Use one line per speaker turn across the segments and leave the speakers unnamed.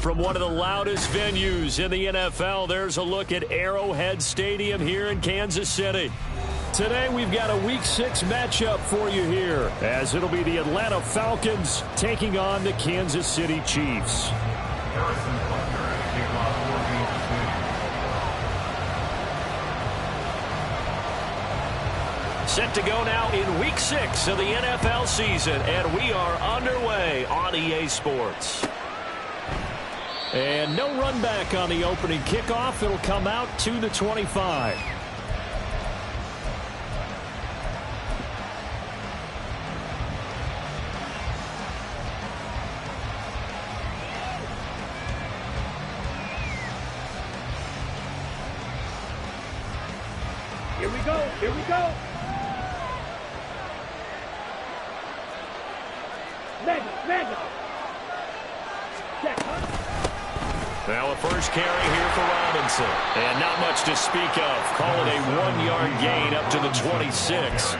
from one of the loudest venues in the NFL. There's a look at Arrowhead Stadium here in Kansas City. Today we've got a Week 6 matchup for you here, as it'll be the Atlanta Falcons taking on the Kansas City Chiefs. Set to go now in Week 6 of the NFL season, and we are underway on EA Sports. And no run back on the opening kickoff. It'll come out to the 25.
Here we go, here we go. Mega.
Now a first carry here for Robinson. And not much to speak of. Call it a 1-yard gain up to the 26.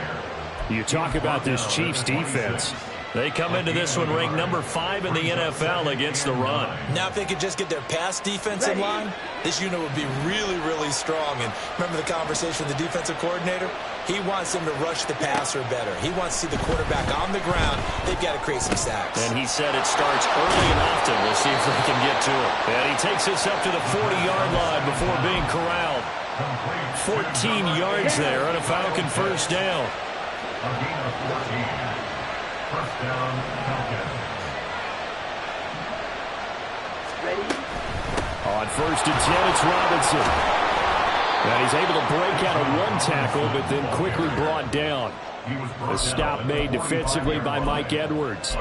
You talk about this Chiefs defense. They come into this one ranked number 5 in the NFL against the run.
Now if they could just get their pass defense in line, this unit would be really, really strong. And remember the conversation with the defensive coordinator? He wants them to rush the passer better. He wants to see the quarterback on the ground. They've got to create some sacks.
And he said it starts early and often. We'll see if they can get to it. And he takes this up to the 40-yard line before being corralled. 14 yards there on a Falcon first down.
First down, Falcons. Ready?
On 1st and 10, it's Robinson. And he's able to break out of one tackle, but then quickly brought down. A stop made defensively by Mike Edwards.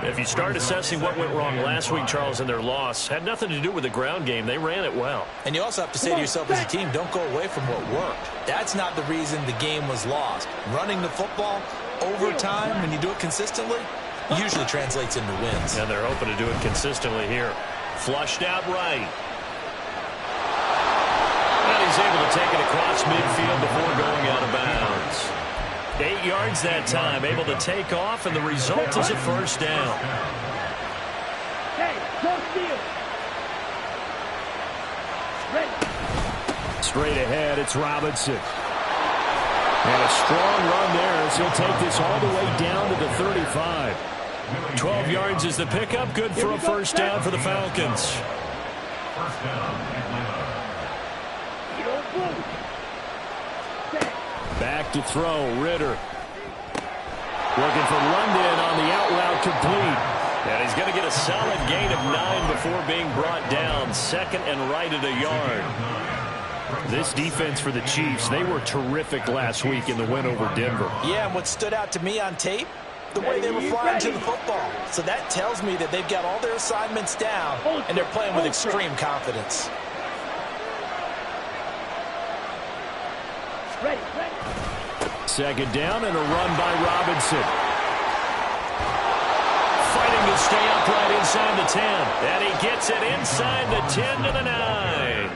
If you start assessing what went wrong last week, Charles, in their loss, had nothing to do with the ground game. They ran it well.
And you also have to say to yourself as a team, don't go away from what worked. That's not the reason the game was lost. Running the football over time, when you do it consistently, usually translates into wins.
And they're hoping to do it consistently here. Flushed out right. And he's able to take it across midfield before going out of bounds. 8 yards that time, able to take off, and the result is a first down.
Hey, don't steal. Ready.
Straight ahead, it's Robinson. And a strong run there as he'll take this all the way down to the 35. 12 yards is the pickup, good for a first down for the Falcons.
First down, Atlanta. You don't move.
Back to throw, Ritter. Looking for London on the out route complete. And he's going to get a solid gain of 9 before being brought down. Second and right at a yard. This defense for the Chiefs, they were terrific last week in the win over Denver.
Yeah, and what stood out to me on tape, the way they were flying to the football. So that tells me that they've got all their assignments down, and they're playing with extreme confidence.
Ready.
Second down and a run by Robinson. Fighting to stay upright inside the 10. And he gets it inside the 10 to the 9.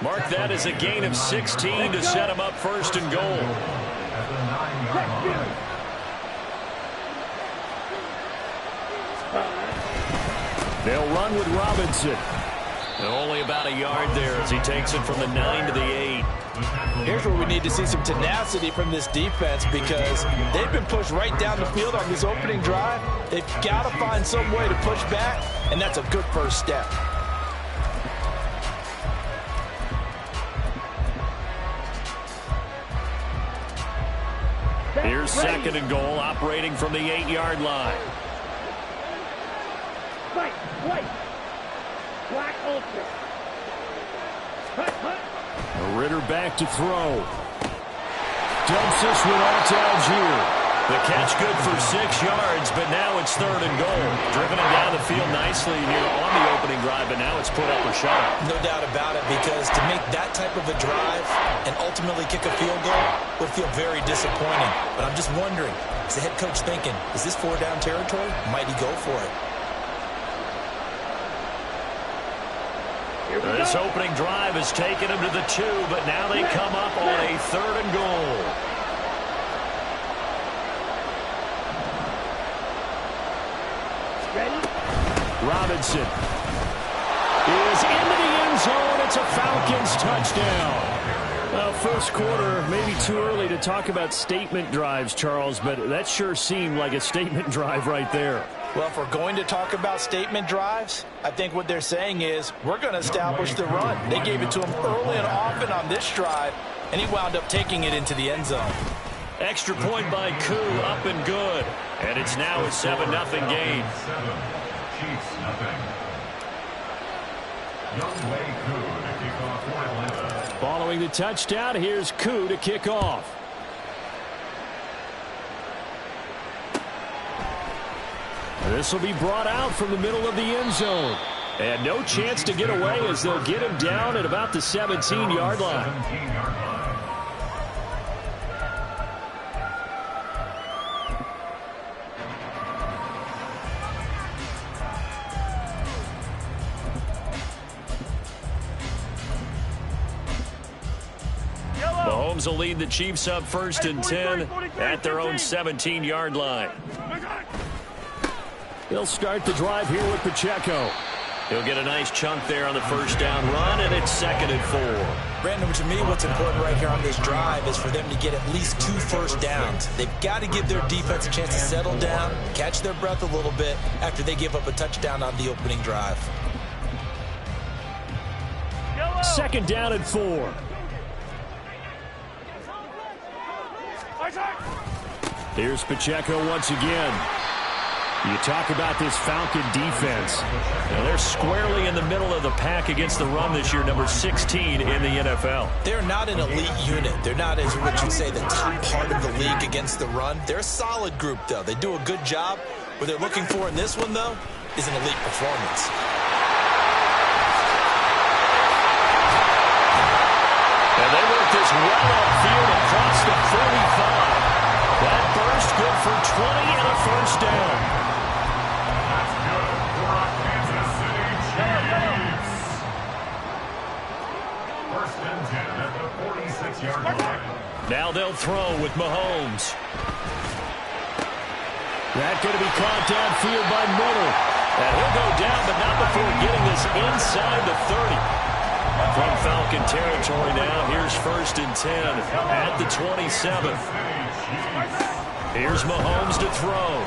Mark that as a gain of 16 to set him up first and goal. They'll run with Robinson. And only about a yard there as he takes it from the 9 to the 8.
Here's where we need to see some tenacity from this defense, because they've been pushed right down the field on this opening drive. They've got to find some way to push back, and that's a good first step.
Here's second and goal, operating from the 8-yard line.
White. Black ultra. Cut.
Ritter back to throw. Dumps this one off to Algier. The catch good for 6 yards, but now it's third and goal. Driven him down the field nicely here on the opening drive, but now it's put up or shot.
No doubt about it, because to make that type of a drive and ultimately kick a field goal would feel very disappointing. But I'm just wondering, is the head coach thinking, is this 4-down territory? Might he go for it?
This opening drive has taken them to the 2, but now they come up on a third and goal.
Ready?
Robinson is into the end zone. It's a Falcons touchdown. Well, first quarter, maybe too early to talk about statement drives, Charles, but that sure seemed like a statement drive right there.
Well, if we're going to talk about statement drives, I think what they're saying is we're going to establish the run. They gave it to him early and often on this drive, and he wound up taking it into the end zone.
Extra point by Koo, up and good. And it's now a 7-0 game.
Chiefs nothing. Younghoe Koo to kick off for Atlanta.
Following the touchdown, here's Koo to kick off. This will be brought out from the middle of the end zone. And no chance to get away as they'll get him down at about the 17-yard line.
17-yard line.
Mahomes will lead the Chiefs up 1st and 10 at their own 17-yard line. He'll start the drive here with Pacheco. He'll get a nice chunk there on the first down run, and it's 2nd and 4.
Brandon, to me, what's important right here on this drive is for them to get at least 2 first downs. They've got to give their defense a chance to settle down, catch their breath a little bit after they give up a touchdown on the opening drive.
2nd down and 4. Here's Pacheco once again. You talk about this Falcon defense. Now they're squarely in the middle of the pack against the run this year, number 16 in the NFL.
They're not an elite unit. They're not, as what you'd say, the top part of the league against the run. They're a solid group, though. They do a good job. What they're looking for in this one, though, is an elite performance.
And they work this well upfield across the 45. That burst good for 20 and a first down.
That's good for our Kansas City Chiefs. 1st and 10 at the 46-yard line.
Now they'll throw with Mahomes. That going to be caught downfield by Miller. And he'll go down, but not before getting this inside the 30. From Falcon territory now, here's 1st and 10 at the 27. Here's Mahomes to throw.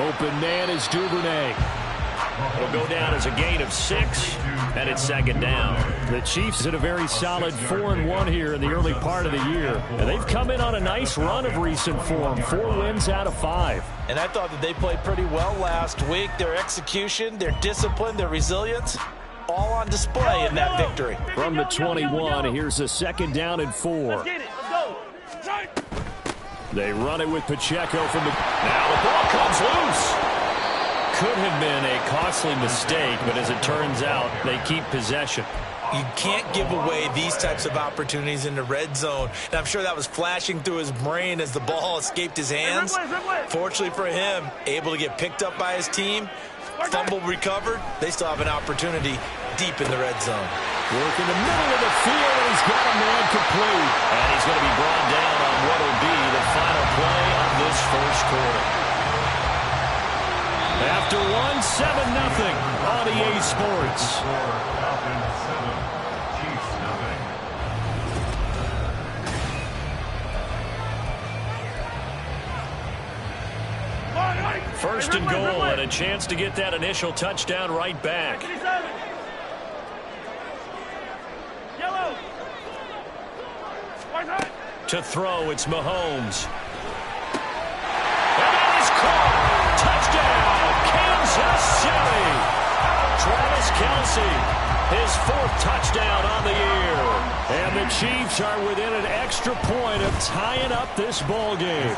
Open man is Duvernay. It'll go down as a gain of 6, and it's 2nd down. The Chiefs had a very solid 4-1 here in the early part of the year. And they've come in on a nice run of recent form, 4 wins out of 5.
And I thought that they played pretty well last week. Their execution, their discipline, their resilience, all on display in that victory.
From the 21, here's a 2nd down and 4.
Let's get it. Let's go.
They run it with Pacheco from the... Now the ball comes loose. Could have been a costly mistake, but as it turns out, they keep possession.
You can't give away these types of opportunities in the red zone. And I'm sure that was flashing through his brain as the ball escaped his hands. Fortunately for him, able to get picked up by his team, fumble recovered. They still have an opportunity deep in the red zone.
Work in the middle of the field, and he's got a man complete. And he's going to be brought down on what will be the final play of this first quarter. After 1, 7-0 on EA Sports.
Falcons 7, Chiefs nothing.
1st and goal, and a chance to get that initial touchdown right back.
Yellow.
To throw, it's Mahomes. And that is caught. Touchdown, Kansas City. Travis Kelce, his 4th touchdown on the year. And the Chiefs are within an extra point of tying up this ball game.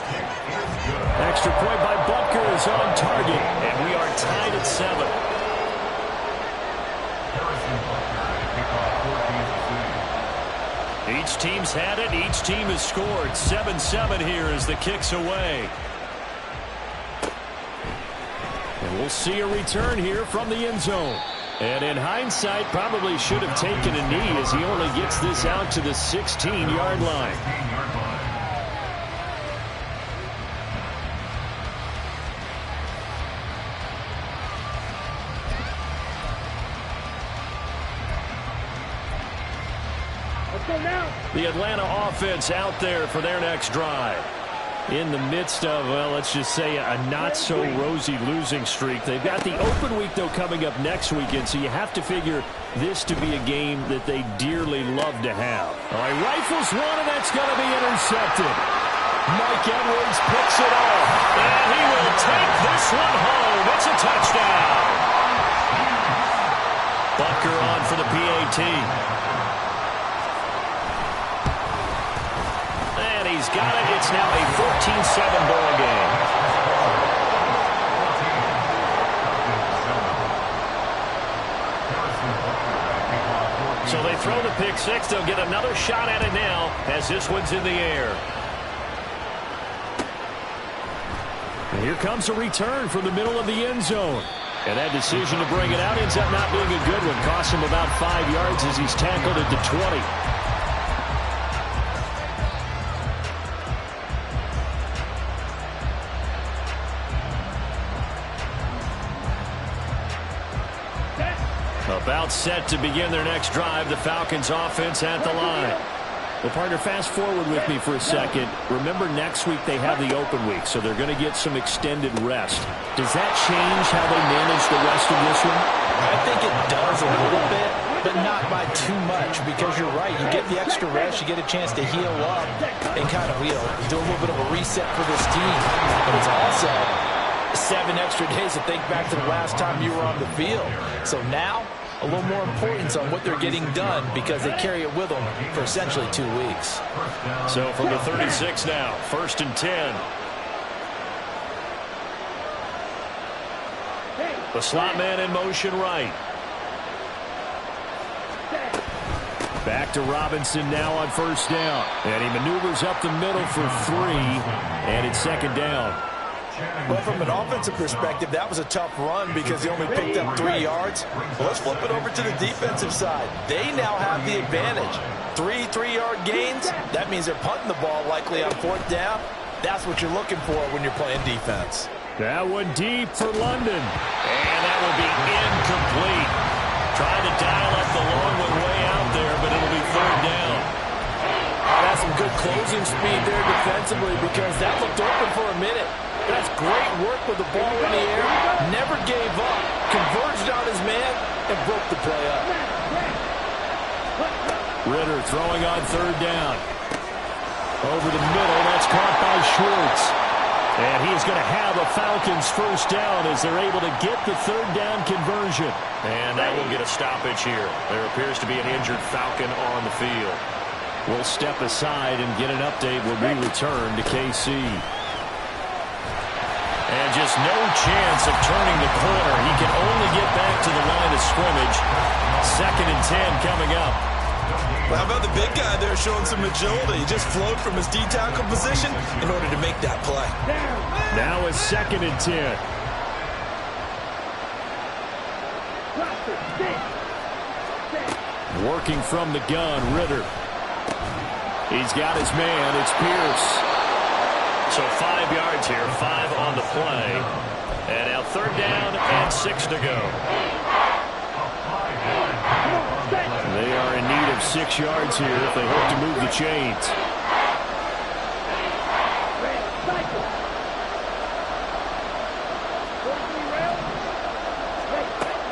Extra point by Butker is on target, and we are tied at 7. Each team's had it. Each team has scored. 7-7 here as the kick's away. And we'll see a return here from the end zone. And in hindsight, probably should have taken a knee as he only gets this out to the 16-yard line. The Atlanta offense out there for their next drive. In the midst of, well, let's just say a not-so-rosy losing streak. They've got the open week, though, coming up next weekend, so you have to figure this to be a game that they dearly love to have. All right, rifles one, and that's going to be intercepted. Mike Edwards picks it off, and he will take this one home. It's a touchdown. Butker on for the PAT. And he's got it. It's now a 14-7 ball game. So they throw the pick six. They'll get another shot at it now as this one's in the air. And here comes a return from the middle of the end zone. And that decision to bring it out ends up not being a good one. Costs him about 5 yards as he's tackled at the 20. About set to begin their next drive. The Falcons offense at the line. Well, partner, fast forward with me for a second. Remember, next week they have the open week, so they're going to get some extended rest. Does that change how they manage the rest of this one?
I think it does a little bit, but not by too much, because you're right. You get the extra rest, you get a chance to heal up and kind of, do a little bit of a reset for this team. But it's also 7 extra days to think back to the last time you were on the field. So now, a little more importance on what they're getting done because they carry it with them for essentially 2 weeks.
So from the 36 now, 1st and 10. The slot man in motion right. Back to Robinson now on 1st down. And he maneuvers up the middle for 3. And it's 2nd down.
Well, from an offensive perspective, that was a tough run because he only picked up 3 yards. Well, let's flip it over to the defensive side. They now have the advantage. 3 3-yard gains. That means they're punting the ball likely on 4th down. That's what you're looking for when you're playing defense.
That one deep for London. And that will be incomplete. Trying to dial up the long one way out there, but it'll be 3rd down.
That's some good closing speed there defensively because that looked open for a minute. That's great work with the ball in the air. Never gave up. Converged on his man and broke the play up.
Ritter throwing on 3rd down. Over the middle. That's caught by Schwartz. And he's going to have a Falcons 1st down as they're able to get the 3rd down conversion. And that will get a stoppage here. There appears to be an injured Falcon on the field. We'll step aside and get an update when we return to KC. And just no chance of turning the corner. He can only get back to the line of scrimmage. 2nd and 10 coming up.
Well, how about the big guy there showing some agility? He just flowed from his D-tackle position in order to make that play.
Now it's 2nd and 10. Working from the gun, Ritter. He's got his man. It's Pierce. So 5 yards here, 5 on the play. And now 3rd down and 6 to go. They are in need of 6 yards here if they hope to move the chains.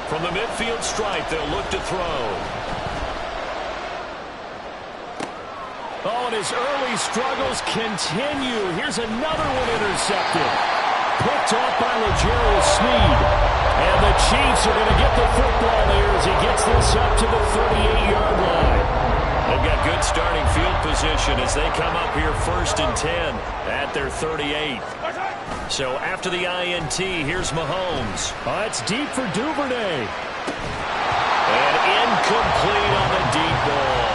From the midfield stripe, they'll look to throw. Oh, and his early struggles continue. Here's another one intercepted. Picked off by L'Jarius Sneed. And the Chiefs are going to get the football there as he gets this up to the 38-yard line. They've got good starting field position as they come up here 1st and 10 at their 38. So after the INT, here's Mahomes. Oh, it's deep for Duvernay. And incomplete on the deep ball.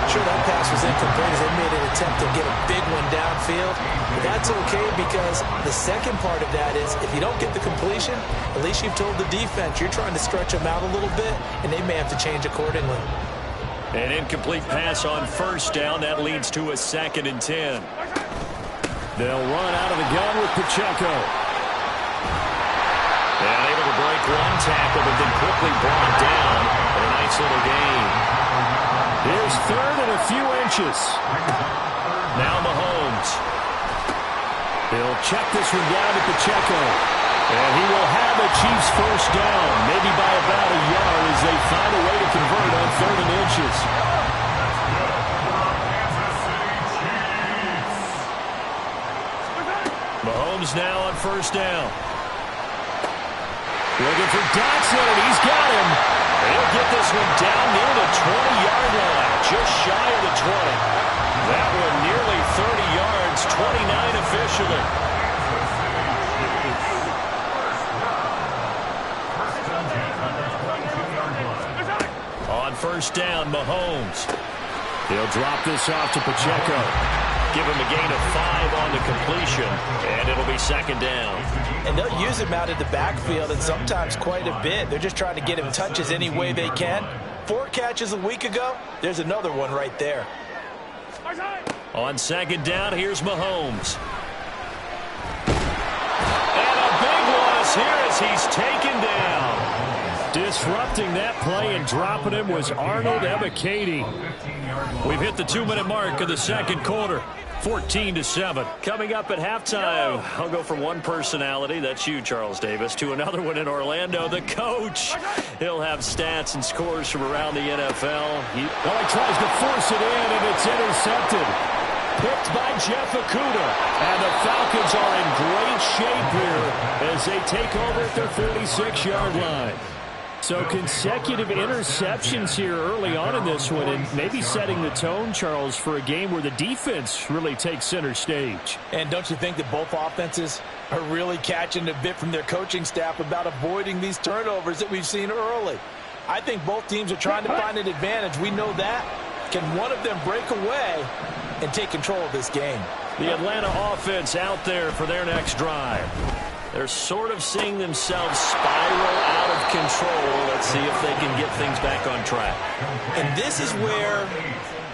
Sure, that pass was incomplete as they made an attempt to get a big one downfield. But that's okay because the second part of that is if you don't get the completion, at least you've told the defense you're trying to stretch them out a little bit, and they may have to change accordingly.
An incomplete pass on 1st down. That leads to a 2nd and 10. They'll run out of the gun with Pacheco. And able to break one tackle, but then quickly brought down. And a nice little gain. Here's third and a few inches. Now Mahomes. He'll check this one down to Pacheco. And he will have the Chiefs first down, maybe by about a yard as they find a way to convert on third and inches. Mahomes now on first down. Looking for Dotson, and he's got him. He'll get this one down near the 20-yard line, just shy of the 20. That one nearly 30 yards, 29 officially. On first down, Mahomes. He'll drop this off to Pacheco. Give him a gain of 5 on the completion, and it'll be second down.
And they'll use him out in the backfield, and sometimes quite a bit. They're just trying to get him touches any way they can. 4 catches a week ago. There's another one right there.
On second down, here's Mahomes. And a big loss here as he's taken down. Disrupting that play and dropping him was Arnold Ebiketie. We've hit the 2-minute mark of the second quarter. 14-7. Coming up at halftime, I'll go from one personality, that's you, Charles Davis, to another one in Orlando, the coach. He'll have stats and scores from around the NFL. He tries to force it in, and it's intercepted. Picked by Jeff Okudah. And the Falcons are in great shape here as they take over at their 36-yard line. So consecutive interceptions here early on in this one, and maybe setting the tone, Charles, for a game where the defense really takes center stage.
And don't you think that both offenses are really catching a bit from their coaching staff about avoiding these turnovers that we've seen early? I think both teams are trying to find an advantage. We know that. Can one of them break away and take control of this game?
The Atlanta offense out there for their next drive. They're sort of seeing themselves spiral out of control. Let's see if they can get things back on track.
And this is where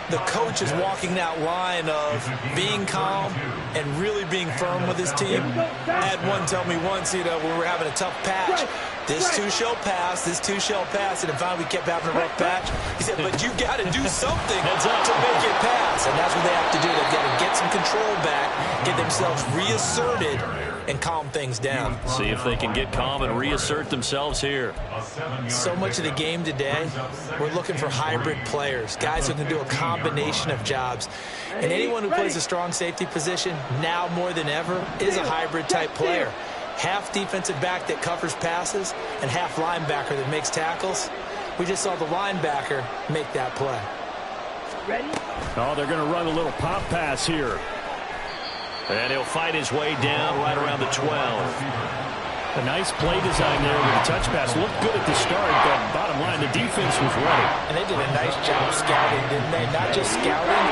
the coach is walking that line of being calm and really being firm with his team. I had one tell me once, when we were having a tough patch, this too shall pass, this too shall pass, and finally we kept having a rough patch. He said, but you got to do something to make it pass, and that's what they have to do. They've got to get some control back, get themselves reasserted, and calm things down.
See if they can get calm and reassert themselves here.
So much of the game today, we're looking for hybrid players, guys who can do a combination of jobs. And anyone who plays a strong safety position, now more than ever, is a hybrid type player. Half defensive back that covers passes and half linebacker that makes tackles. We just saw the linebacker make that play.
Ready?
Oh, they're going to run a little pop pass here. And he'll fight his way down right around the 12. A nice play design there with the touch pass. Looked good at the start, but bottom line, the defense was ready.
And they did a nice job scouting, didn't they? Not just scouting,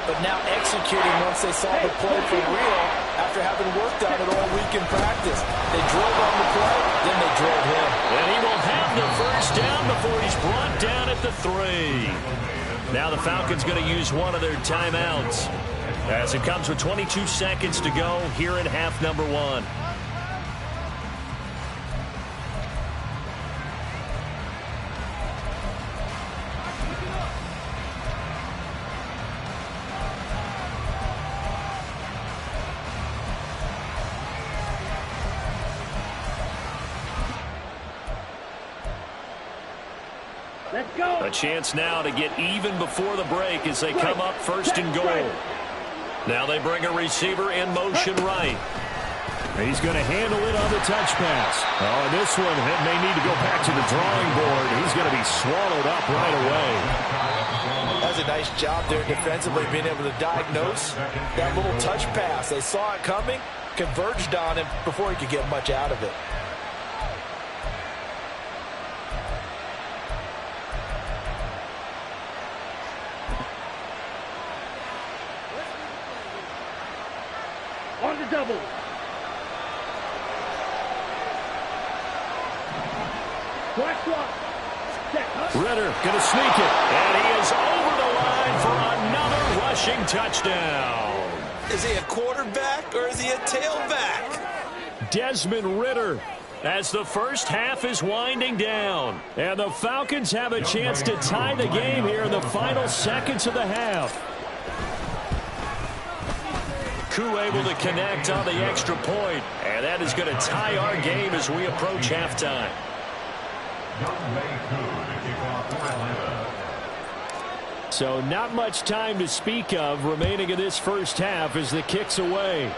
but now executing once they saw the play for real after having worked on it all week in practice. They drilled on the play, then they drilled him.
And he will have the first down before he's brought down at the 3. Now the Falcons going to use one of their timeouts as it comes with 22 seconds to go here in half number 1.
Let's go.
A chance now to get even before the break as they come up first and goal. Now they bring a receiver in motion right. He's going to handle it on the touch pass. Oh, and this one may need to go back to the drawing board. He's going to be swallowed up right away.
That was a nice job there defensively, being able to diagnose that little touch pass. They saw it coming, converged on him before he could get much out of it.
On the double. Black block.
Ritter going to sneak it. And he is over the line for another rushing touchdown.
Is he a quarterback or is he a tailback?
Desmond Ritter as the first half is winding down. And the Falcons have a chance to tie the game here in the final seconds of the half. Koo able to connect on the extra point, and that is going to tie our game as we approach halftime. So not much time to speak of remaining in this first half as the kick's away.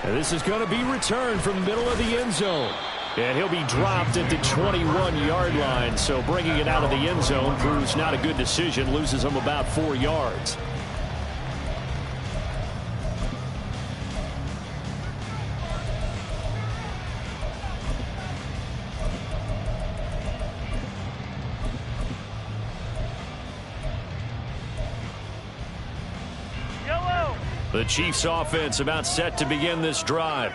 And this is going to be returned from the middle of the end zone. And he'll be dropped at the 21-yard line. So bringing it out of the end zone proves not a good decision. Loses him about 4 yards. The Chiefs offense about set to begin this drive.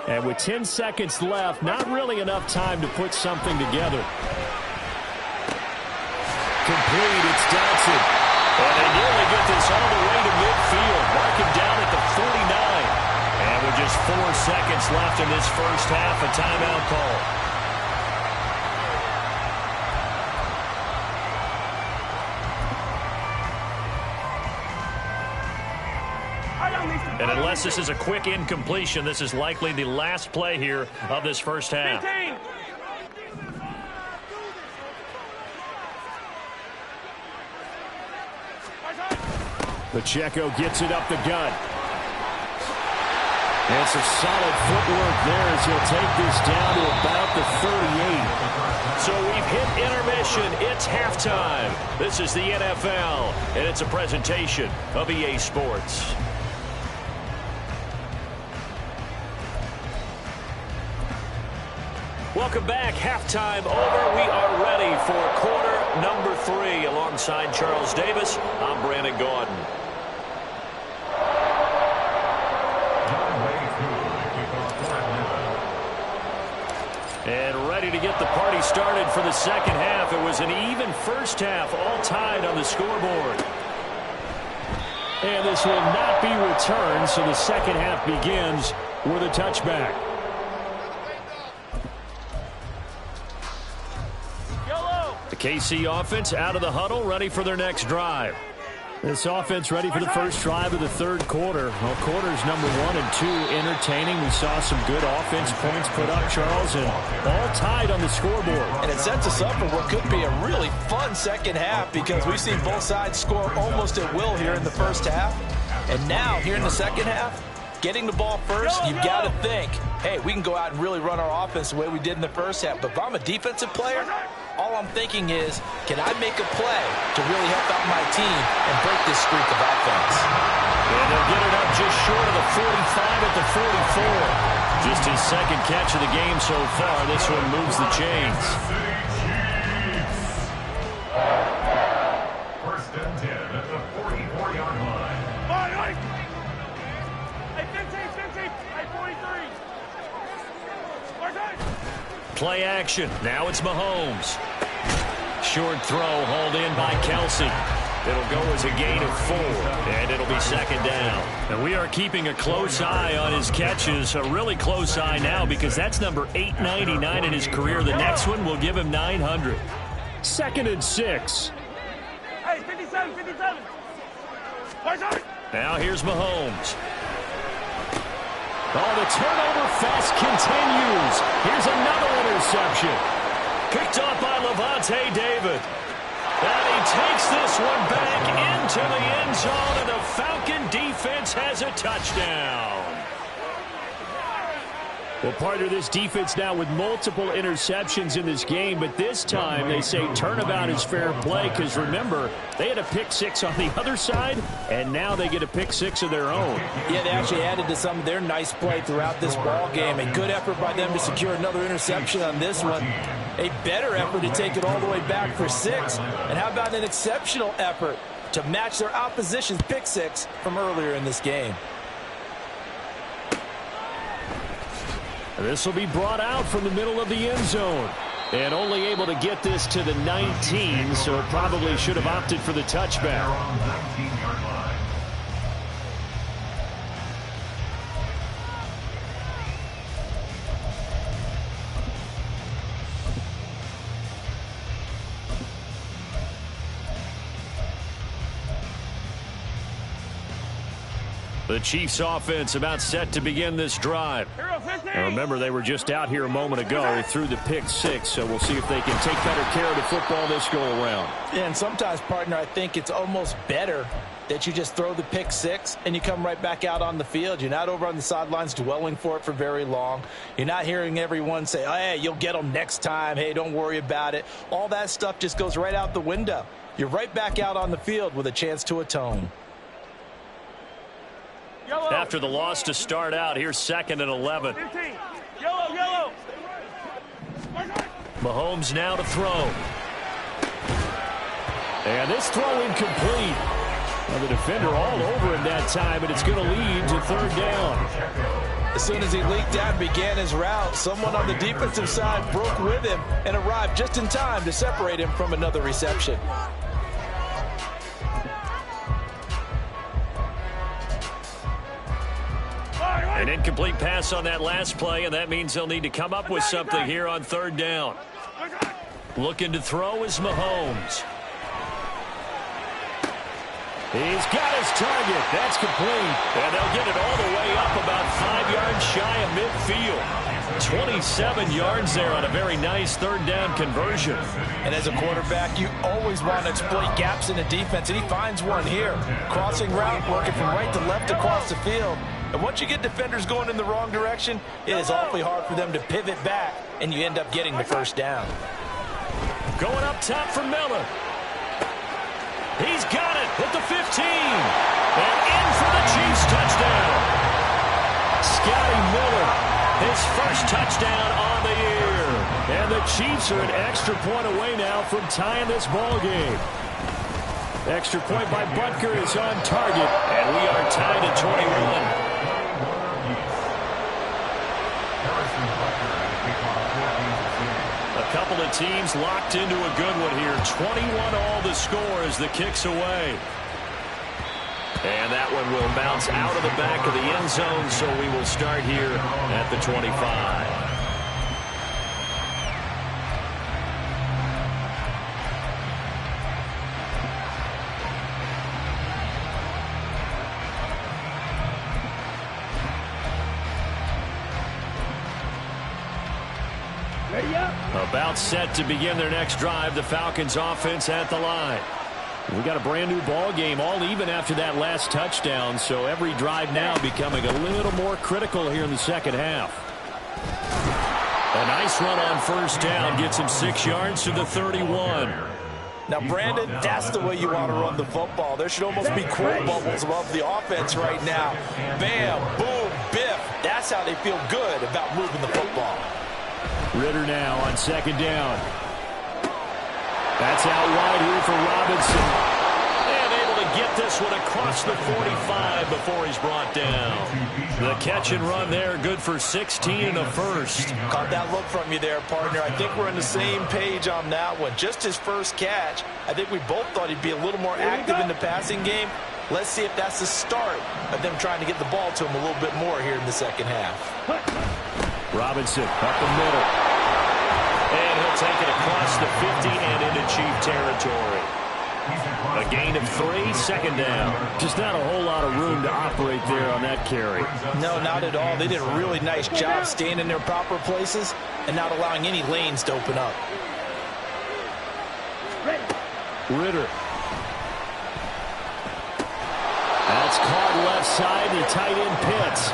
And with 10 seconds left, not really enough time to put something together. Complete, it's Dotson. And they nearly get this all the way to midfield. Mark him down at the 49. And with just 4 seconds left in this first half, a timeout call. And unless this is a quick incompletion, this is likely the last play here of this first half. Pacheco gets it up the gut. And some solid footwork there as he'll take this down to about the 38. So we've hit intermission. It's halftime. This is the NFL, and it's a presentation of EA Sports. Welcome back. Halftime over. We are ready for quarter number 3. Alongside Charles Davis, I'm Brandon Gaudin. And ready to get the party started for the second half. It was an even first half, all tied on the scoreboard. And this will not be returned, so the second half begins with a touchback. The KC offense out of the huddle, ready for their next drive. This offense ready for the first drive of the third quarter. Well, quarters number 1 and 2 entertaining. We saw some good offense points put up, Charles, and all tied on the scoreboard.
And it sets us up for what could be a really fun second half because we've seen both sides score almost at will here in the first half. And now, here in the second half, getting the ball first, you've got to think, hey, we can go out and really run our offense the way we did in the first half. But if I'm a defensive player, all I'm thinking is, can I make a play to really help out my team and break this streak of offense?
And they'll get it up just short of the 45 at the 44. Just his second catch of the game so far. This one moves the chains.
First and 10 at the 44-yard line.
Hey, 15, hey, 43.
Play action. Now it's Mahomes. Short throw hauled in by Kelsey. It'll go as a gain of 4, and it'll be second down. And we are keeping a close eye on his catches, a really close eye now because that's number 899 in his career. The next one will give him 900. 2nd and 6.
Hey, 57.
Now here's Mahomes. Oh, the turnover fest continues. Here's another interception. Picked off by Lavonte David. And he takes this one back into the end zone, and the Falcon defense has a touchdown. Well, partner, this defense now with multiple interceptions in this game, but this time they say turnabout is fair play because, remember, they had a pick 6 on the other side, and now they get a pick 6 of their own.
Yeah, they actually added to some of their nice play throughout this ball game. A good effort by them to secure another interception on this one. A better effort to take it all the way back for 6. And how about an exceptional effort to match their opposition's pick 6 from earlier in this game?
This will be brought out from the middle of the end zone. And only able to get this to the 19, so it probably should have opted for the touchback.
On 19-yard line.
15,
The Chiefs offense about set to begin this drive. And remember, they were just out here a moment ago through the pick six, so we'll see if they can take better care of the football this go around.
Yeah, and sometimes, partner, I think it's almost better that you just throw the pick six and you come right back out on the field. You're not over on the sidelines dwelling for it for very long. You're not hearing everyone say, oh, hey, you'll get them next time. Hey, don't worry about it. All that stuff just goes right out the window. You're right back out on the field with a chance to atone.
After the loss to start out, here's 2nd and 11.
15. Yellow.
Mahomes now to throw. And this throw incomplete. Well, the defender all over him that time, and it's going to lead to 3rd down.
As soon as he leaked out and began his route, someone on the defensive side broke with him and arrived just in time to separate him from another reception.
An incomplete pass on that last play, and that means they'll need to come up with something here on 3rd down. Looking to throw is Mahomes. He's got his target. That's complete. And they'll get it all the way up about 5 yards shy of midfield. 27 yards there on a very nice 3rd down conversion.
And as a quarterback, you always want to exploit gaps in the defense, and he finds one here. Crossing route, working from right to left across the field. And once you get defenders going in the wrong direction, it is awfully hard for them to pivot back, and you end up getting the 1st down.
Going up top for Miller. He's got it at the 15. And in for the Chiefs touchdown. Scotty Miller, his first touchdown on the year. And the Chiefs are an extra point away now from tying this ball game. Extra point by Butker is on target, and we are tied at 21. A couple of teams locked into a good one here. 21 all the score as the kick's away. And that one will bounce out of the back of the end zone, so we will start here at the 25. About set to begin their next drive. The Falcons offense at the line. We got a brand new ball game, all even after that last touchdown, so every drive now becoming a little more critical here in the second half. A nice run on 1st down gets him 6 yards to the 31.
Now, Brandon, that's the way you want to run the football. There should almost be quote bubbles above the offense right now. Bam, boom, biff. That's how they feel good about moving the football.
Ritter now on 2nd down. That's out wide here for Robinson. And able to get this one across the 45 before he's brought down. The catch and run there, good for 16 and a first.
Caught that look from you there, partner. I think we're on the same page on that one. Just his first catch. I think we both thought he'd be a little more active in the passing game. Let's see if that's the start of them trying to get the ball to him a little bit more here in the second half.
Robinson up the middle. And he'll take it across the 50 and into Chief territory. A gain of 3, 2nd down. Just not a whole lot of room to operate there on that carry.
No, not at all. They did a really nice job staying in their proper places and not allowing any lanes to open up.
Ritter. That's caught left side. The tight end Pitts.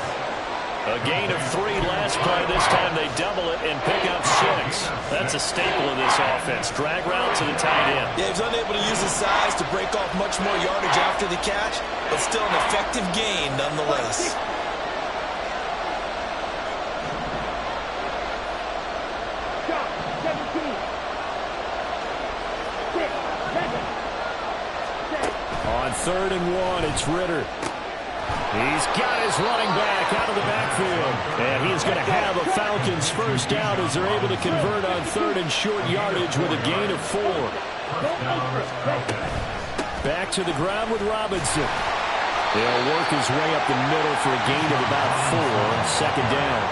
A gain of 3 last play. This time they double it and pick up 6. That's a staple of this offense. Drag route to the tight end.
Yeah, he was unable to use his size to break off much more yardage after the catch, but still an effective gain nonetheless.
On 3rd and 1, it's Ritter. He's got his running back out of the backfield. And he's going to have a Falcons 1st down as they're able to convert on 3rd and short yardage with a gain of 4. Back to the ground with Robinson. He'll work his way up the middle for a gain of about 4. 2nd down.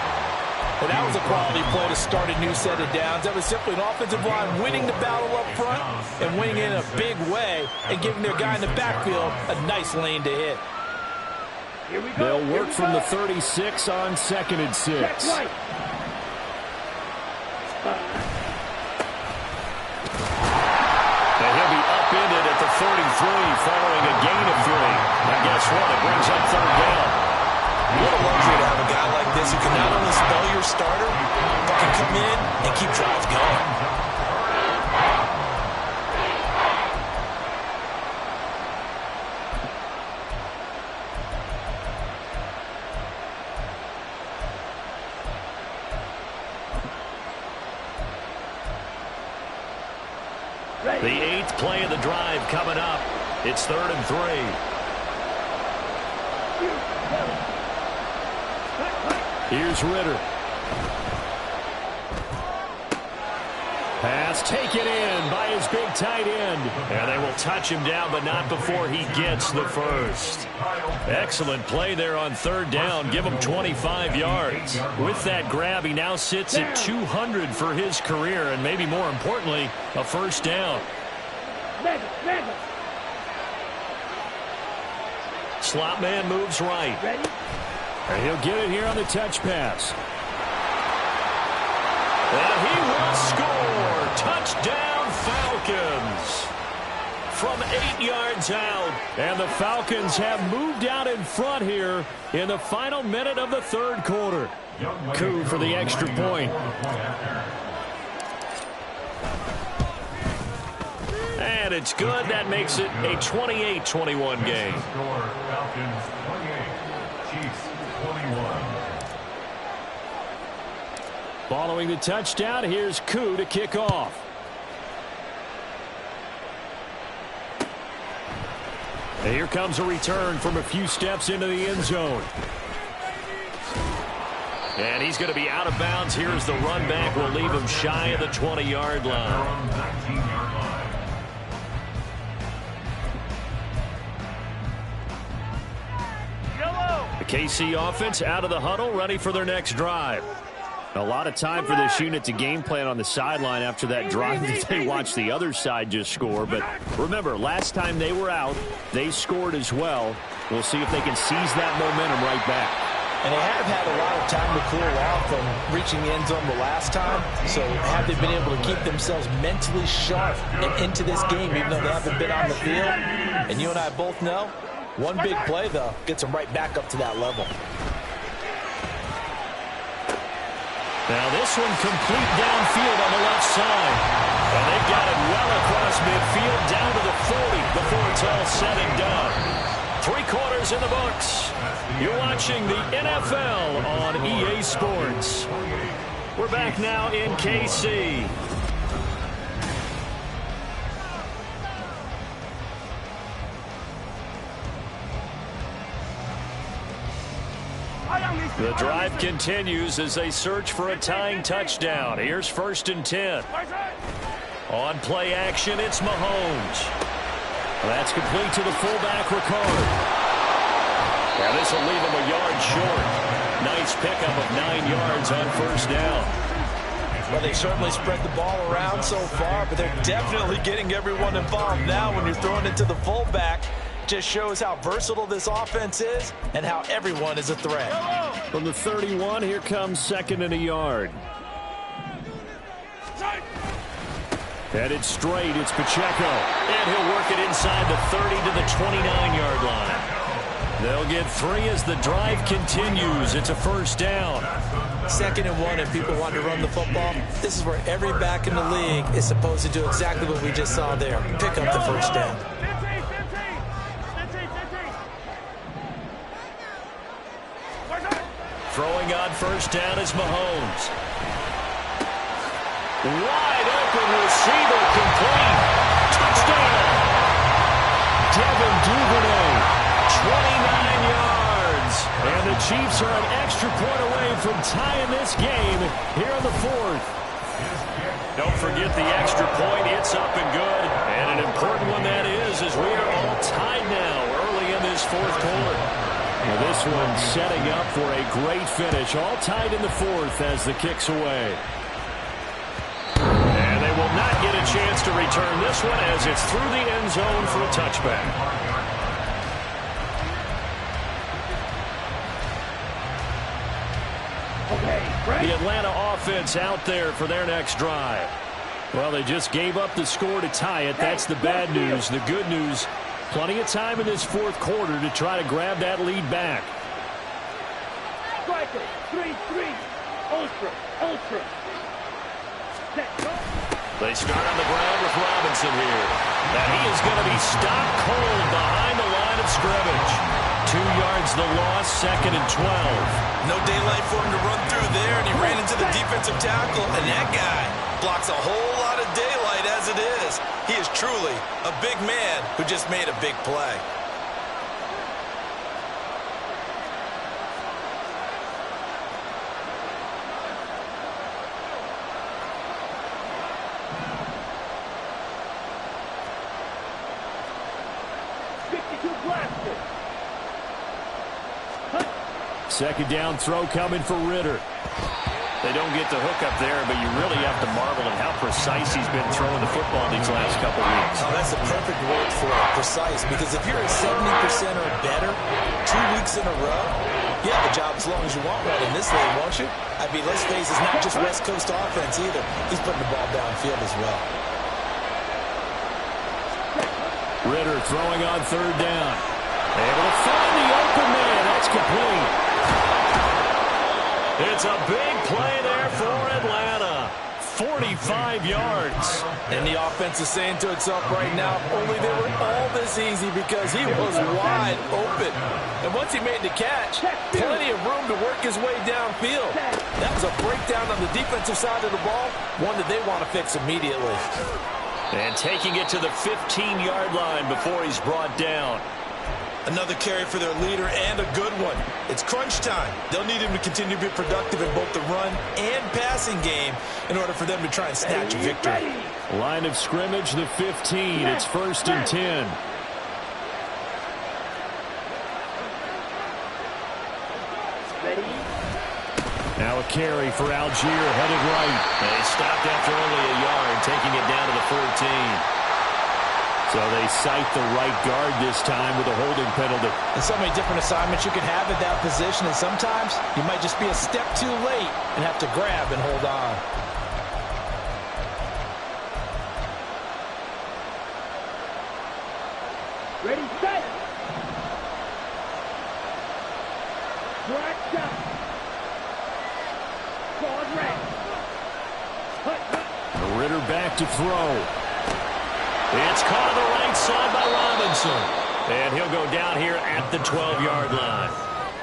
And that was a quality play to start a new set of downs. That was simply an offensive line winning the battle up front and winning it in a big way and giving their guy in the backfield a nice lane to hit.
They'll work from the 36 on 2nd and 6. He'll be upended at the 33 following a gain of 3. And guess what? It brings up 3rd down.
What a luxury to have a guy like this who can not only spell your starter, but can come in and keep drives going.
The 8th play of the drive coming up. It's 3rd and 3. Here's Ritter. Pass taken in by his big tight end. And they will touch him down, but not before he gets the first. Excellent play there on 3rd down. Give him 25 yards. With that grab, he now sits at 200 for his career, and maybe more importantly, a first down. Slot man moves right. And he'll get it here on the touch pass. And he will score. Touchdown, Falcons. From 8 yards out. And the Falcons have moved out in front here in the final minute of the 3rd quarter. Coup for the extra point. And it's good. That makes it a 28-21 game.
Falcons 28, Chiefs 21.
Following the touchdown, here's Koo to kick off. And here comes a return from a few steps into the end zone. And he's going to be out of bounds. Here's the run back. Will leave him shy of the 20-yard line.
19-yard line.
The KC offense out of the huddle, ready for their next drive. A lot of time for this unit to game plan on the sideline after that drive that they watched the other side just score. But remember, last time they were out, they scored as well. We'll see if they can seize that momentum right back.
And they have had a lot of time to cool off from reaching the end zone the last time. So have they been able to keep themselves mentally sharp and into this game, even though they haven't been on the field? And you and I both know, one big play, though, gets them right back up to that level.
Now this one complete downfield on the left side. And they've got it well across midfield down to the 40 before it's all said and done. 3 quarters in the books. You're watching the NFL on EA Sports. We're back now in KC. The drive continues as they search for a tying touchdown. Here's 1st and 10. On play action, it's Mahomes. That's complete to the fullback, Ricard. Now this will leave him a yard short. Nice pickup of 9 yards on 1st down.
Well, they certainly spread the ball around so far, but they're definitely getting everyone involved now when you're throwing it to the fullback. Just shows how versatile this offense is and how everyone is a threat.
From the 31, here comes 2nd and a yard. Headed straight, it's Pacheco. And he'll work it inside the 30 to the 29-yard line. They'll get 3 as the drive continues. It's a 1st down.
2nd and 1, if people want to run the football, this is where every back in the league is supposed to do exactly what we just saw there. Pick up the 1st down.
Throwing on 1st down is Mahomes. Wide open receiver complete. Touchdown. Devin Duvernay, 29 yards. And the Chiefs are an extra point away from tying this game here in the 4th. Don't forget the extra point. It's up and good. And an important one that is, as we are all tied now early in this 4th quarter. Well, this one setting up for a great finish. All tied in the 4th as the kick's away. And they will not get a chance to return this one as it's through the end zone for a touchback. The Atlanta offense out there for their next drive. Well, they just gave up the score to tie it. That's the bad news. The good news, plenty of time in this fourth quarter to try to grab that lead back.
Striker, 3-3. Ultra.
They start on the ground with Robinson here. And he is going to be stopped cold behind the line of scrimmage. 2 yards the loss, 2nd and 12.
No daylight for him to run through there, and he ran into the defensive tackle, and that guy blocks a whole lot of daylight as it is. He is truly a big man who just made a big play.
Second down throw coming for Ritter. They don't get the hook up there, but you really have to marvel at how precise he's been throwing the football these last couple weeks.
Oh, that's the perfect word for it, precise, because if you're at 70% or better 2 weeks in a row, you have a job as long as you want one in this league, won't you? I mean, let's face it, it's not just West Coast offense either. He's putting the ball downfield as well.
Ritter throwing on 3rd down. Able to find the open man. That's complete. It's a big play there for Atlanta. 45 yards.
And the offense is saying to itself right now, only they were all this easy because he was wide open. And once he made the catch, plenty of room to work his way downfield. That was a breakdown on the defensive side of the ball, one that they want to fix immediately.
And taking it to the 15-yard line before he's brought down.
Another carry for their leader and a good one. It's crunch time. They'll need him to continue to be productive in both the run and passing game in order for them to try and snatch a victory.
Line of scrimmage, the 15. It's 1st and 10. Now a carry for Algier, headed right. They stopped after only a yard, taking it down to the 14. So they cite the right guard this time with a holding penalty.
And so many different assignments you can have at that position, and sometimes you might just be a step too late and have to grab and hold on.
Ready, set. Black shot. Forward right.
Ritter back to throw. It's caught on the right side by Robinson. And he'll go down here at the 12-yard line.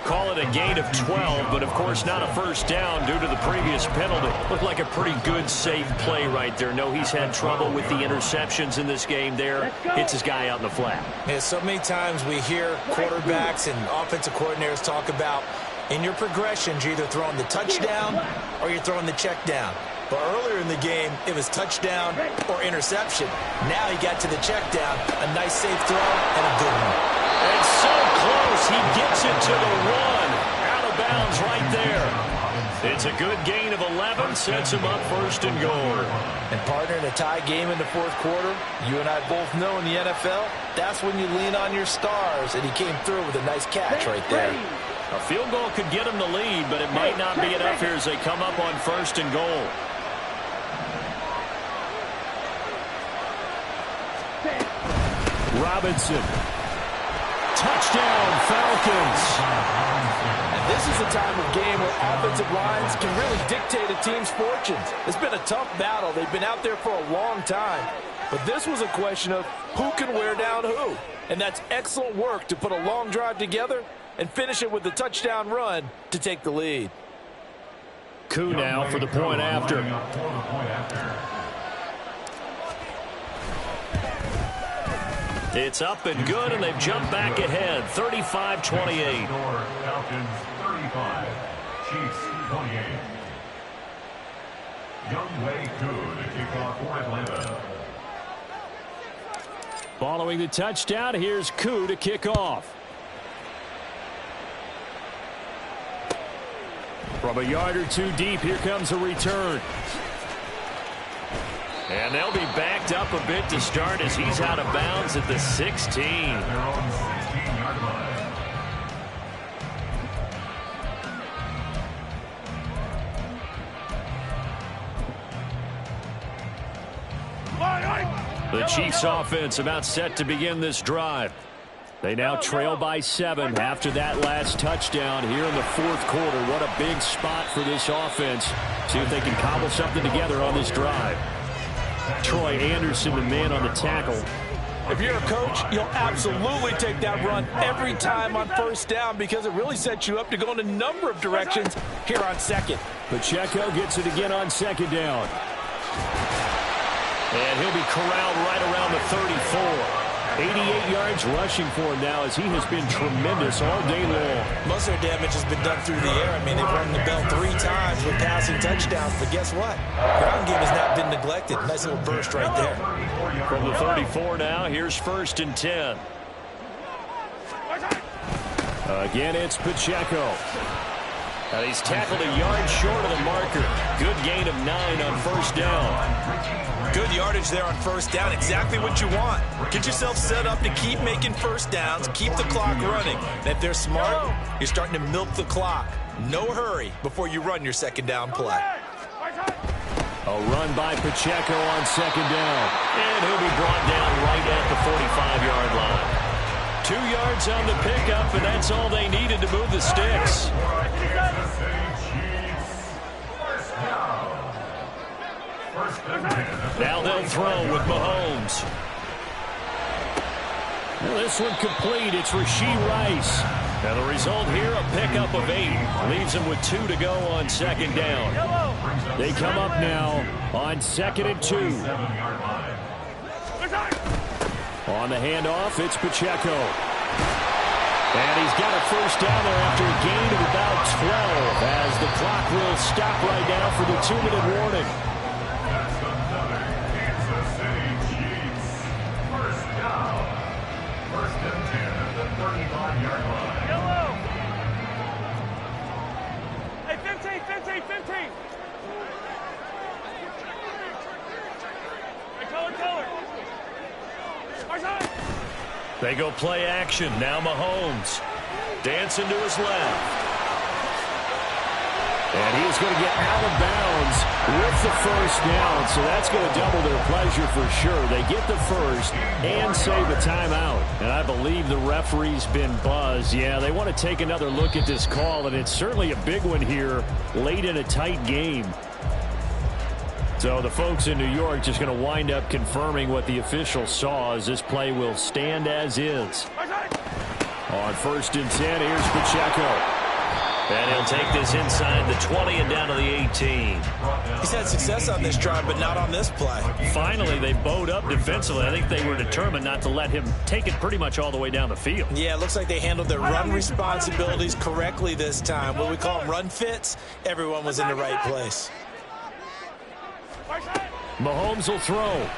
Call it a gain of 12, but of course not a first down due to the previous penalty. Looked like a pretty good, safe play right there. No, he's had trouble with the interceptions in this game there. Hits his guy out in the flat.
Yeah, so many times we hear quarterbacks and offensive coordinators talk about in your progressions, you're either throwing the touchdown or you're throwing the check down. But earlier in the game, it was touchdown or interception. Now he got to the check down, a nice safe throw, and a good one.
And so close, he gets it to the 1. Out of bounds right there. It's a good gain of 11, sets him up 1st and goal.
And partner, in a tie game in the fourth quarter, you and I both know in the NFL, that's when you lean on your stars, and he came through with a nice catch right there.
A field goal could get him the lead, but it might not be enough here as they come up on 1st and goal. Robinson. Touchdown, Falcons.
And this is a time of game where offensive lines can really dictate a team's fortunes. It's been a tough battle. They've been out there for a long time. But this was a question of who can wear down who. And that's excellent work to put a long drive together and finish it with the touchdown run to take the lead.
Koo now for the point after. It's up and good, and they've jumped back ahead, 35-28.
Falcons 35, Chiefs 28. Younghoe Koo to kick off for Atlanta.
Following the touchdown, here's Koo to kick off. From a yard or two deep, here comes a return. And they'll be backed up a bit to start as he's out of bounds at the 16.
Their own 16-yard line.
The Chiefs offense about set to begin this drive. They now trail by 7 after that last touchdown here in the fourth quarter. What a big spot for this offense. See if they can cobble something together on this drive. Troy Anderson, the man on the tackle.
If you're a coach, you'll absolutely take that run every time on first down because it really sets you up to go in a number of directions here on second.
Pacheco gets it again on second down. And he'll be corralled right around the 34. 88 yards rushing for him now as he has been tremendous all day long.
Most of their damage has been done through the air. I mean, they've rung the bell 3 times with passing touchdowns, but guess what? Ground game has not been neglected. Nice little burst right there.
From the 34 now, here's 1st and 10. Again, it's Pacheco. And he's tackled a yard short of the marker. Good gain of 9 on first down.
Good yardage there on first down. Exactly what you want. Get yourself set up to keep making first downs, keep the clock running. And if they're smart, you're starting to milk the clock. No hurry before you run your second down play.
A run by Pacheco on second down. And he'll be brought down right at the 45-yard line. 2 yards on the pickup, and that's all they needed to move the sticks. Now they'll throw with Mahomes. Well, this one complete. It's Rashee Rice. And the result here, a pickup of 8. Leaves him with 2 to go on second down. They come up now on 2nd and 2. On the handoff, it's Pacheco. And he's got a first down there after a gain of about 12 as the clock will stop right now for the 2-minute warning.
Hey, 15. Hey, color.
They go play action. Now Mahomes. Dancing to his left. And he's going to get out of bounds with the first down. So that's going to double their pleasure for sure. They get the first and save a timeout. And I believe the referee's been buzzed. Yeah, they want to take another look at this call, and it's certainly a big one here late in a tight game. So the folks in New York just going to wind up confirming what the official saw as this play will stand as is. On 1st and 10, here's Pacheco. And he'll take this inside the 20 and down to the 18.
He's had success on this drive, but not on this play.
Finally, they bowed up defensively. I think they were determined not to let him take it pretty much all the way down the field.
Yeah, it looks like they handled their run responsibilities correctly this time. What we call them run fits, everyone was in the right place.
Mahomes will throw.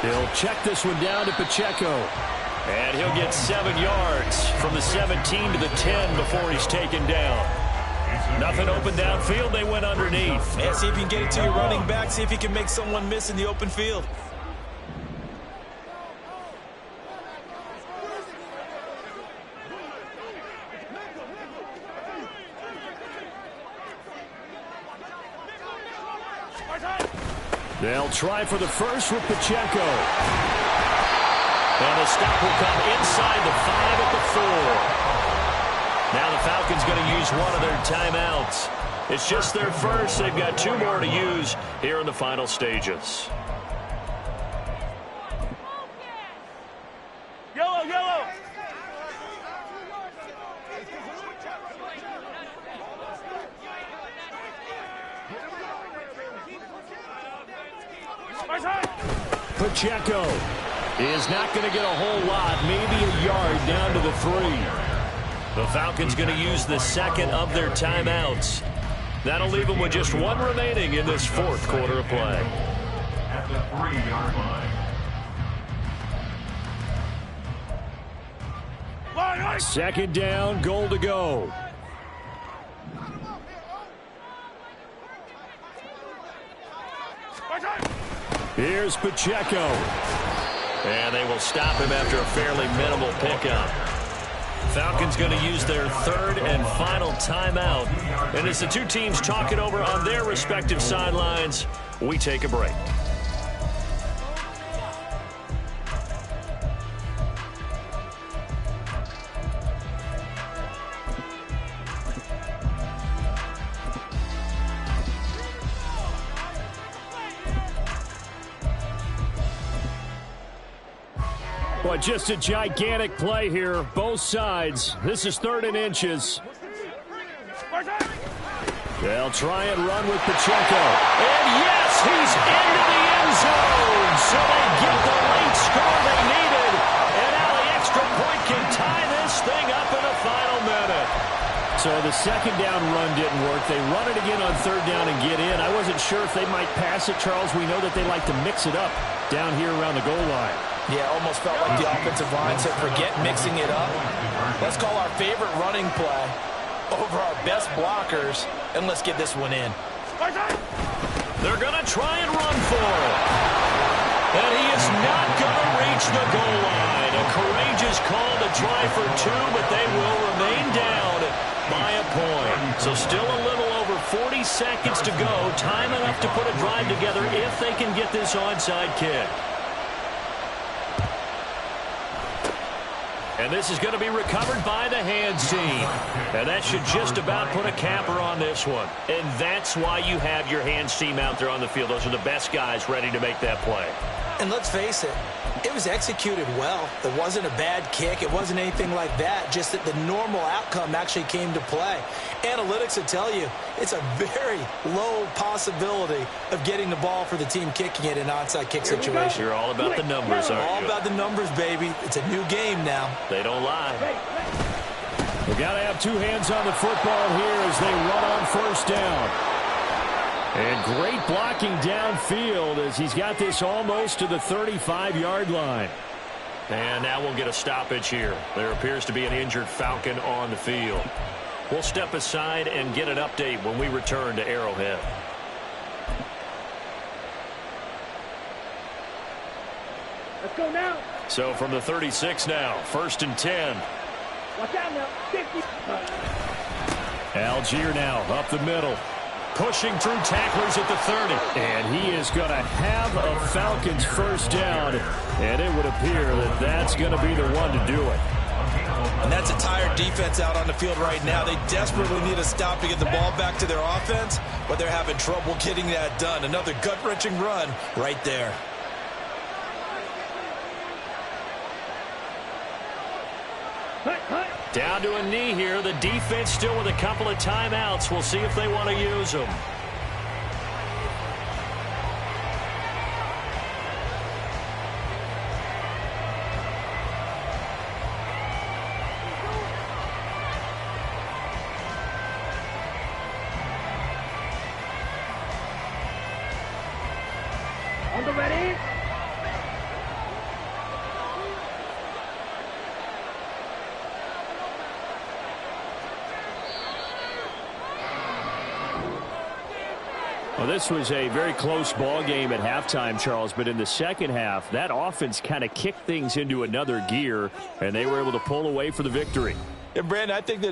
He'll check this one down to Pacheco. And he'll get 7 yards from the 17 to the 10 before he's taken down. Nothing open downfield. They went underneath.
Yeah, see if you can get it to your running back. See if you can make someone miss in the open field.
They'll try for the first with Pacheco. And the stop will come inside the 5 at the 4. Now the Falcons going to use one of their timeouts. It's just their first. They've got 2 more to use here in the final stages.
Yellow.
Pacheco is not going to get a whole lot, maybe a yard down to the 3. The Falcons going to use the second of their timeouts. That'll leave them with just 1 remaining in this fourth quarter of play.
At the 3-yard line.
Second down, goal to go. Here's Pacheco. And they will stop him after a fairly minimal pickup. Falcons going to use their 3rd and final timeout. And as the 2 teams talk it over on their respective sidelines, We take a break. Well, just a gigantic play here, both sides. This is 3rd and inches. They'll try and run with Pacheco. And yes, he's into the end zone. So they get the late score they needed. And now the extra point can tie this thing up in the final minute. So the second down run didn't work. They run it again on 3rd down and get in. I wasn't sure if they might pass it, Charles. We know that they like to mix it up down here around the goal line.
Yeah, almost felt like the offensive line said, forget mixing it up. Let's call our favorite running play over our best blockers, and let's get this one in.
They're going to try and run for it. And he is not going to reach the goal line. A courageous call to try for 2, but they will remain down by a point. So still a little over 40 seconds to go. Time enough to put a drive together if they can get this onside kick. And this is going to be recovered by the hands team. And that should just about put a capper on this one. And that's why you have your hands team out there on the field. Those are the best guys ready to make that play.
And let's face it, it was executed well. It wasn't a bad kick. It wasn't anything like that. Just that the normal outcome actually came to play. Analytics will tell you it's a very low possibility of getting the ball for the team kicking it in an onside kick situation.
You're all about the numbers, aren't you?
All about the numbers, baby. It's a new game now.
They don't lie. We got to have 2 hands on the football here as they run on 1st down. And great blocking downfield as he's got this almost to the 35-yard line. And now we'll get a stoppage here. There appears to be an injured Falcon on the field. We'll step aside and get an update when we return to Arrowhead.
Let's go now.
So from the 36 now, 1st and 10.
Watch out now. 50.
Algier now up the middle. Pushing through tacklers at the 30. And he is going to have a Falcons 1st down. And it would appear that that's going to be the one to do it.
And that's a tired defense out on the field right now. They desperately need a stop to get the ball back to their offense, but they're having trouble getting that done. Another gut-wrenching run right there.
Down to a knee here. The defense still with a couple of timeouts. We'll see if they want to use them.
On the ready.
Well, this was a very close ball game at halftime, Charles, but in the second half, that offense kind of kicked things into another gear, and they were able to pull away for the victory.
And, Brandon, I think that